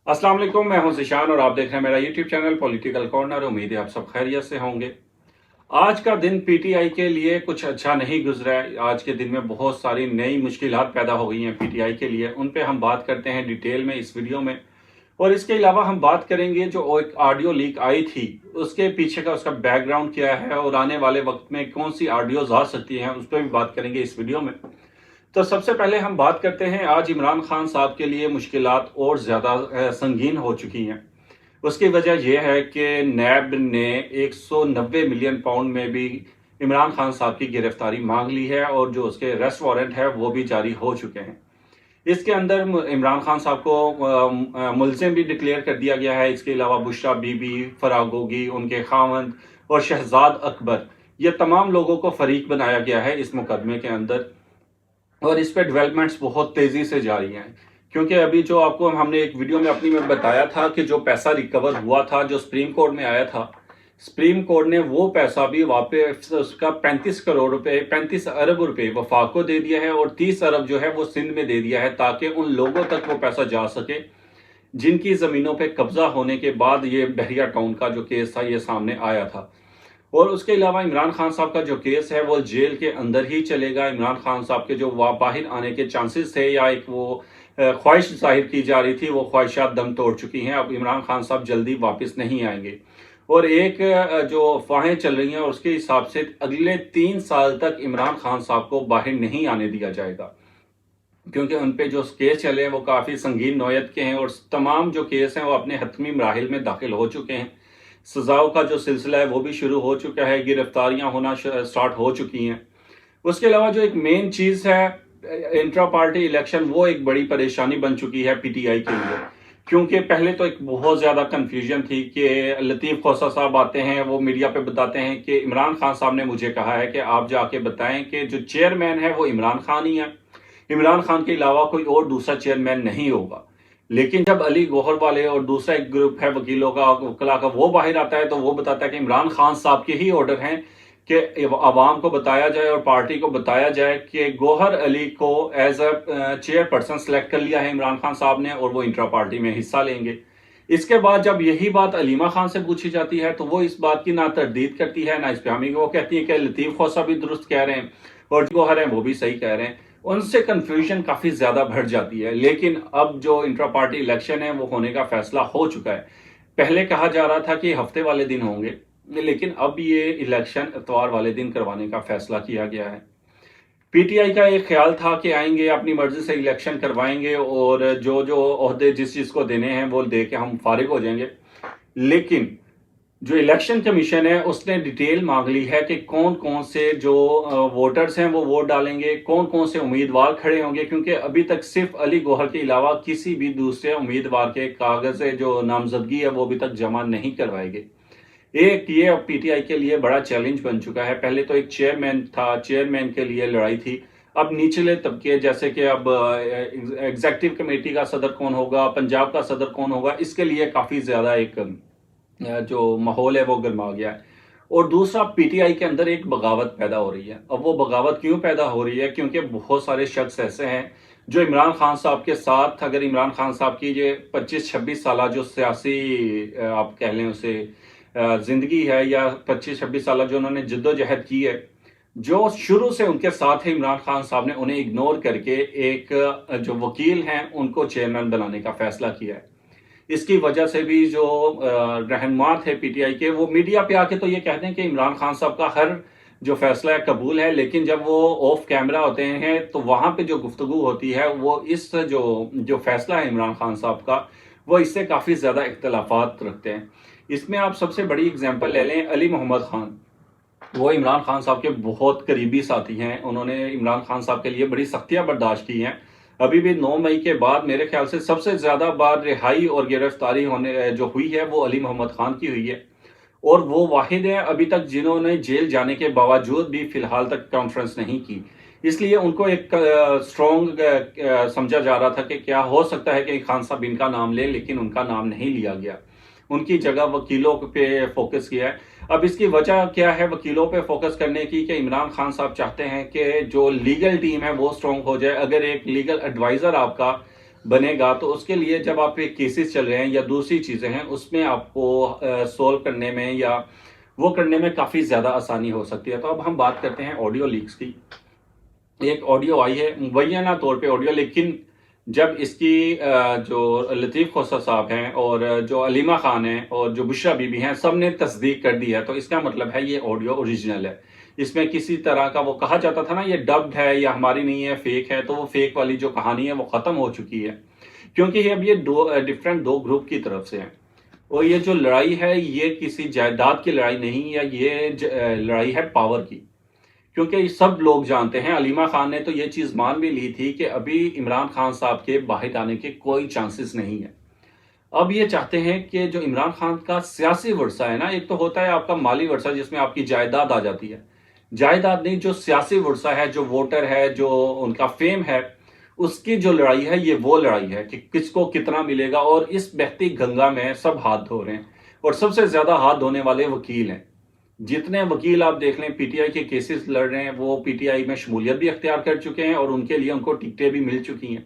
अस्सलाम वालेकुम, मैं हूं ज़िशान और आप देख रहे हैं मेरा यूट्यूब चैनल पॉलिटिकल कॉर्नर। उम्मीद है आप सब खैरियत से होंगे। आज का दिन पीटीआई के लिए कुछ अच्छा नहीं गुजरा है। आज के दिन में बहुत सारी नई मुश्किलात पैदा हो गई हैं पीटीआई के लिए। उन पे हम बात करते हैं डिटेल में इस वीडियो में। और इसके अलावा हम बात करेंगे जो एक ऑडियो लीक आई थी, उसके पीछे का उसका बैकग्राउंड क्या है और आने वाले वक्त में कौन सी ऑडियोज आ सकती हैं, उस पर भी बात करेंगे इस वीडियो में। तो सबसे पहले हम बात करते हैं, आज इमरान खान साहब के लिए मुश्किलात और ज़्यादा संगीन हो चुकी हैं। उसकी वजह यह है कि नैब ने 190 मिलियन पाउंड में भी इमरान खान साहब की गिरफ्तारी मांग ली है और जो उसके अरेस्ट वारंट है वो भी जारी हो चुके हैं। इसके अंदर इमरान खान साहब को मुलजिम भी डिक्लेयर कर दिया गया है। इसके अलावा बुशरा बीबी, फरागोगी, उनके खावंद और शहजाद अकबर, ये तमाम लोगों को फरीक बनाया गया है इस मुकदमे के अंदर। और इस पे डेवलपमेंट्स बहुत तेजी से जारी हैं, क्योंकि अभी जो आपको हमने एक वीडियो में अपनी में बताया था कि जो पैसा रिकवर हुआ था, जो सुप्रीम कोर्ट में आया था, सुप्रीम कोर्ट ने वो पैसा भी वापस उसका 35 करोड़ रुपए 35 अरब रुपए वफाक को दे दिया है और 30 अरब जो है वो सिंध में दे दिया है, ताकि उन लोगों तक वो पैसा जा सके जिनकी ज़मीनों पे कब्जा होने के बाद ये बहरिया टाउन का जो केस था ये सामने आया था। और उसके अलावा इमरान खान साहब का जो केस है वो जेल के अंदर ही चलेगा। इमरान खान साहब के जो बाहर आने के चांसेस थे या एक वो ख्वाहिश जाहिर की जा रही थी, वो ख्वाहिशात दम तोड़ चुकी हैं। अब इमरान खान साहब जल्दी वापस नहीं आएंगे और एक जो अफवाहें चल रही हैं उसके हिसाब से अगले 3 साल तक इमरान खान साहब को बाहर नहीं आने दिया जाएगा, क्योंकि उन पे जो केस चले हैं वो काफ़ी संगीन नौयत के हैं और तमाम जो केस हैं वो अपने हतमी मराहिल में दाखिल हो चुके हैं। सजाओं का जो सिलसिला है वो भी शुरू हो चुका है, गिरफ्तारियां होना स्टार्ट हो चुकी हैं। उसके अलावा जो एक मेन चीज़ है इंट्रा पार्टी इलेक्शन, वो एक बड़ी परेशानी बन चुकी है पीटीआई के लिए, क्योंकि पहले तो एक बहुत ज़्यादा कन्फ्यूजन थी कि लतीफ़ खोसा साहब आते हैं, वो मीडिया पे बताते हैं कि इमरान खान साहब ने मुझे कहा है कि आप जाके बताएं कि जो चेयरमैन है वो इमरान खान ही है, इमरान खान के अलावा कोई और दूसरा चेयरमैन नहीं होगा। लेकिन जब अली गौहर वाले और दूसरा एक ग्रुप है वकीलों का, वकला का, वो बाहर आता है तो वो बताता है कि इमरान खान साहब के ही ऑर्डर हैं कि आवाम को बताया जाए और पार्टी को बताया जाए कि गौहर अली को एज अ चेयरपर्सन सेलेक्ट कर लिया है इमरान खान साहब ने और वो इंट्रा पार्टी में हिस्सा लेंगे। इसके बाद जब यही बात अलीमा खान से पूछी जाती है तो वो इस बात की ना तरदीद करती है ना इस पे हामी, वो कहती है कि लतीफ़ खोसा भी दुरुस्त कह रहे हैं और जो गौहर हैं वो भी सही कह रहे हैं। उनसे कंफ्यूजन काफ़ी ज़्यादा बढ़ जाती है। लेकिन अब जो इंट्रा पार्टी इलेक्शन है वो होने का फैसला हो चुका है। पहले कहा जा रहा था कि हफ्ते वाले दिन होंगे, लेकिन अब ये इलेक्शन इतवार वाले दिन करवाने का फैसला किया गया है। पीटीआई का एक ख्याल था कि आएंगे, अपनी मर्जी से इलेक्शन करवाएंगे और जो जो ओहदे जिस चीज़ को देने हैं वो दे के हम फारिग हो जाएंगे। लेकिन जो इलेक्शन कमीशन है उसने डिटेल मांग ली है कि कौन कौन से जो वोटर्स हैं वो वोट डालेंगे, कौन कौन से उम्मीदवार खड़े होंगे, क्योंकि अभी तक सिर्फ अली गौहर के अलावा किसी भी दूसरे उम्मीदवार के कागज जो नामजदगी है वो अभी तक जमा नहीं करवाए गए। एक ये अब पीटीआई के लिए बड़ा चैलेंज बन चुका है। पहले तो एक चेयरमैन था, चेयरमैन के लिए लड़ाई थी। अब निचले तबके जैसे कि अब एग्जीक्यूटिव कमेटी का सदर कौन होगा, पंजाब का सदर कौन होगा, इसके लिए काफ़ी ज़्यादा एक जो माहौल है वो गर्मा गया है। और दूसरा, पीटीआई के अंदर एक बगावत पैदा हो रही है। अब वो बगावत क्यों पैदा हो रही है? क्योंकि बहुत सारे शख्स ऐसे हैं जो इमरान खान साहब के साथ, अगर इमरान खान साहब की ये 25-26 साल जो सियासी आप कह लें उसे ज़िंदगी है, या 25-26 साल जो उन्होंने जद्दोजहद की है, जो शुरू से उनके साथ है इमरान खान साहब ने उन्हें इग्नोर करके एक जो वकील हैं उनको चेयरमैन बनाने का फैसला किया है। इसकी वजह से भी जो रहनुमा थे पीटीआई के, वो मीडिया पे आके तो ये कहते हैं कि इमरान खान साहब का हर जो फैसला है कबूल है, लेकिन जब वो ऑफ कैमरा होते हैं तो वहाँ पे जो गुफ्तगू होती है वो इस जो फैसला है इमरान खान साहब का, वो इससे काफ़ी ज़्यादा इख्तलाफात रखते हैं। इसमें आप सबसे बड़ी एग्जाम्पल ले लें अली मोहम्मद खान। वो इमरान खान साहब के बहुत करीबी साथी हैं। उन्होंने इमरान खान साहब के लिए बड़ी सख्तियाँ बर्दाश्त की हैं। अभी भी 9 मई के बाद मेरे ख्याल से सबसे ज़्यादा बार रिहाई और गिरफ्तारी होने जो हुई है वो अली मोहम्मद खान की हुई है, और वो वाहिद हैं अभी तक जिन्होंने जेल जाने के बावजूद भी फ़िलहाल तक कॉन्फ्रेंस नहीं की। इसलिए उनको एक स्ट्रॉन्ग समझा जा रहा था कि क्या हो सकता है कि खान साहब इनका नाम ले, लेकिन उनका नाम नहीं लिया गया। उनकी जगह वकीलों पे फोकस किया है। अब इसकी वजह क्या है वकीलों पे फोकस करने की? कि इमरान खान साहब चाहते हैं कि जो लीगल टीम है वो स्ट्रॉन्ग हो जाए। अगर एक लीगल एडवाइज़र आपका بنے گا تو اس کے لیے جب آپ کے کیسز چل رہے ہیں یا دوسری چیزیں ہیں اس میں آپ کو سولو کرنے میں یا وہ کرنے میں کافی زیادہ آسانی ہو سکتی ہے۔ تو اب ہم بات کرتے ہیں آڈیو لیکس کی۔ ایک آڈیو آئی ہے مبینہ طور پہ آڈیو، لیکن جب اس کی جو لطیف خوسر صاحب ہیں اور جو علیمہ خان ہیں اور جو بشرا بی بی ہیں سب نے تصدیق کر دی ہے، تو اس کا مطلب ہے یہ آڈیو اوریجنل ہے۔ اس میں کسی طرح کا وہ کہا جاتا تھا نا یہ ڈبڈ ہے یا ہماری نہیں ہے فیک ہے، تو وہ فیک والی جو کہانی ہے وہ ختم ہو چکی ہے، کیونکہ اب یہ دو گروپ کی طرف سے ہیں۔ اور یہ جو لڑائی ہے یہ کسی جائیداد کی لڑائی نہیں، یا یہ لڑائی ہے پاور کی، کیونکہ سب لوگ جانتے ہیں علیمہ خان نے تو یہ چیز مان بھی لی تھی کہ ابھی عمران خان صاحب کے باہر آنے کے کوئی چانسز نہیں ہے۔ اب یہ چاہتے ہیں کہ جو عمران خان کا سیاسی ورثہ ہے نا، ایک تو ہوتا ہے آپ کا مالی ورثہ جس میں آپ کی جائیداد آ جاتی ہے، جائیداد نہیں، جو سیاسی ورثہ ہے، جو ووٹر ہے، جو ان کا فیم ہے، اس کی جو لڑائی ہے یہ وہ لڑائی ہے کہ کس کو کتنا ملے گا، اور اس بہتی گنگا میں سب ہاتھ دھو رہے ہیں، اور سب سے زیادہ ہاتھ دھونے والے وکیل ہیں۔ جتنے وکیل آپ دیکھ لیں پی ٹی آئی کے کیسز لڑ رہے ہیں وہ پی ٹی آئی میں شمولیت بھی اختیار کر چکے ہیں، اور ان کے لیے ان کو ٹکٹیں بھی مل چکی ہیں۔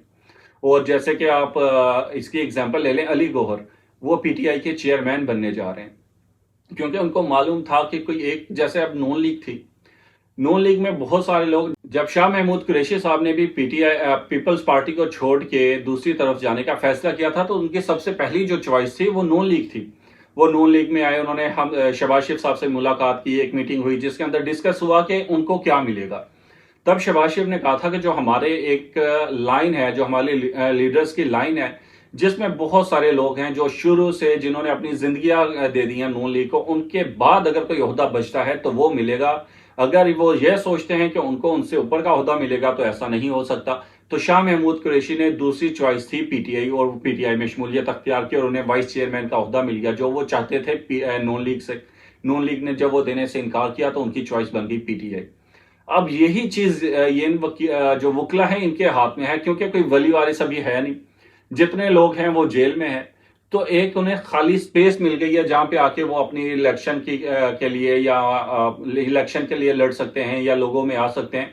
اور جیسے کہ آپ اس کی اگزامپل لے لیں علی گوہر، وہ پی ٹی آئی کے چیئرمین بننے جا رہے ہیں، کیونکہ ان کو معلوم تھا کہ کوئی ایک، جیسے اب نون لیگ تھی، نون لیگ میں بہت سارے لوگ، جب شاہ محمود قریشی صاحب نے بھی P T I People's Party کو چھوڑ کے دوسری طرف جانے کا فیصلہ کیا تھا تو ان کی سب سے پہلی جو چوائس تھی وہ نون لیگ تھی۔ وہ نون لیگ میں آئے، انہوں نے شہباز شریف صاحب سے ملاقات کی، ایک میٹنگ ہوئی جس کے اندر ڈسکس ہوا کہ ان کو کیا ملے گا۔ تب شہباز شریف نے کہا تھا کہ جو ہمارے ایک لائن ہے، جو ہمارے لیڈرز کی لائن ہے، جس میں بہت سارے لوگ ہیں جو شروع سے جنہوں نے اپنی زندگیاں دے دی ہیں نون لیگ کو، ان کے بعد اگر کوئی عہدہ بچتا ہے تو وہ ملے گا۔ اگر وہ یہ سوچتے ہیں کہ ان کو ان سے اوپر کا عہدہ ملے گا تو ایسا نہیں ہو سکتا۔ تو شاہ محمود قریشی نے دوسری چوائس تھی پی ٹی آئی، اور پی ٹی آئی میں شمولیت اختیار کی، اور انہیں وائس چیئرمین کا عہدہ مل گیا جو وہ چاہتے تھے نون لیگ سے۔ نون لیگ نے جب وہ دینے سے انکار کیا تو ان کی چوائس بن گئی پی ٹی آئی۔ اب یہی چیز جو وکلا ہیں ان کے ہاتھ میں ہے، کیونکہ کوئی ولی وارث ابھی ہے نہیں، جتنے لوگ ہیں وہ جیل میں ہیں، تو ایک انہیں خالی سپیس مل گئی ہے جہاں پہ آ کے وہ اپنی الیکشن کے لیے یا الیکشن کے لیے لڑ سکتے ہیں یا لوگوں میں آ سکتے ہیں۔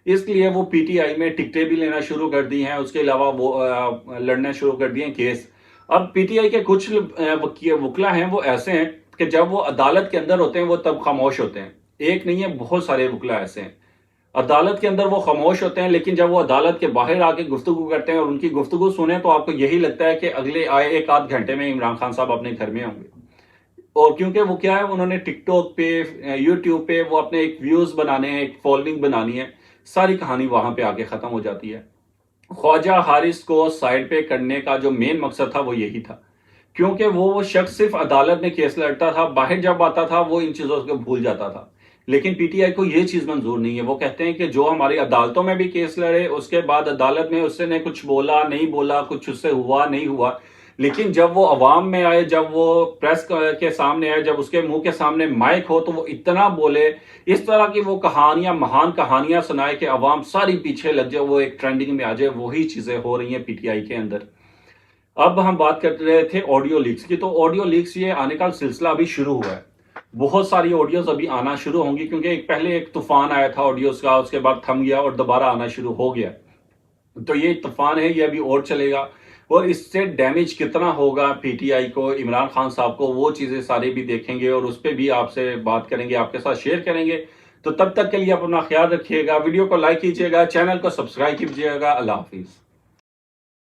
اس لیے وہ پی ٹی آئی میں ٹکٹیں بھی لینا شروع کر دی ہیں، اس کے علاوہ وہ لڑنا شروع کر دیے ہیں کیس۔ اب پی ٹی آئی کے کچھ وکلا ہیں وہ ایسے ہیں کہ جب وہ عدالت کے اندر ہوتے ہیں وہ تب خاموش ہوتے ہیں، ایک نہیں ہے بہت سارے وکلا ایسے ہیں۔ عدالت کے اندر وہ خاموش ہوتے ہیں، لیکن جب وہ عدالت کے باہر آ کے گفتگو کرتے ہیں اور ان کی گفتگو سنیں تو آپ کو یہی لگتا ہے کہ اگلے آئے ایک آدھ گھنٹے میں عمران خان صاحب اپنے گھر میں ہوں گے۔ اور کیونکہ وہ کیا ہے، انہوں نے ٹک ٹاک پہ، یوٹیوب پہ وہ اپنے ایک ویوز بنانے ہیں، ایک فالوئنگ بنانی ہے، ساری کہانی وہاں پہ آ کے ختم ہو جاتی ہے۔ خواجہ حارث کو سائڈ پہ کرنے کا جو مین مقصد تھا وہ یہی تھا، کیونکہ وہ شخص صرف عدالت میں کیس لڑتا تھا، باہر جب آتا تھا وہ ان چیزوں کو بھول جاتا تھا۔ لیکن پی ٹی آئی کو یہ چیز منظور نہیں ہے، وہ کہتے ہیں کہ جو ہماری عدالتوں میں بھی کیس لڑے، اس کے بعد عدالت میں اس نے کچھ بولا نہیں بولا، کچھ اس سے ہوا نہیں ہوا، لیکن جب وہ عوام میں آئے، جب وہ پریس کے سامنے آئے، جب اس کے منہ کے سامنے مائک ہو تو وہ اتنا بولے، اس طرح کی وہ کہانیاں، مہان کہانیاں سنائے کہ عوام ساری پیچھے لگ جائے، وہ ایک ٹرینڈنگ میں آ جائے۔ وہی چیزیں ہو رہی ہیں پی ٹی آئی کے اندر۔ اب ہم بات کر رہے تھے آڈیو لیکس کی، تو آڈیو لیکس یہ آنے کا سلسلہ ابھی شروع ہوا ہے، بہت ساری آڈیوز ابھی آنا شروع ہوں گی، کیونکہ پہلے ایک طوفان آیا تھا آڈیوز کا، اس کے بعد تھم گیا اور دوبارہ آنا شروع ہو گیا۔ تو یہ طوفان ہے، یہ ابھی اور چلے گا، اور اس سے ڈیمیج کتنا ہوگا پی ٹی آئی کو، عمران خان صاحب کو، وہ چیزیں ساری بھی دیکھیں گے اور اس پہ بھی آپ سے بات کریں گے، آپ کے ساتھ شیئر کریں گے۔ تو تب تک کے لیے اپنا خیال رکھیے گا، ویڈیو کو لائک کیجیے گا، چینل کو سبسکرائب کیجیے گا۔ اللہ حافظ۔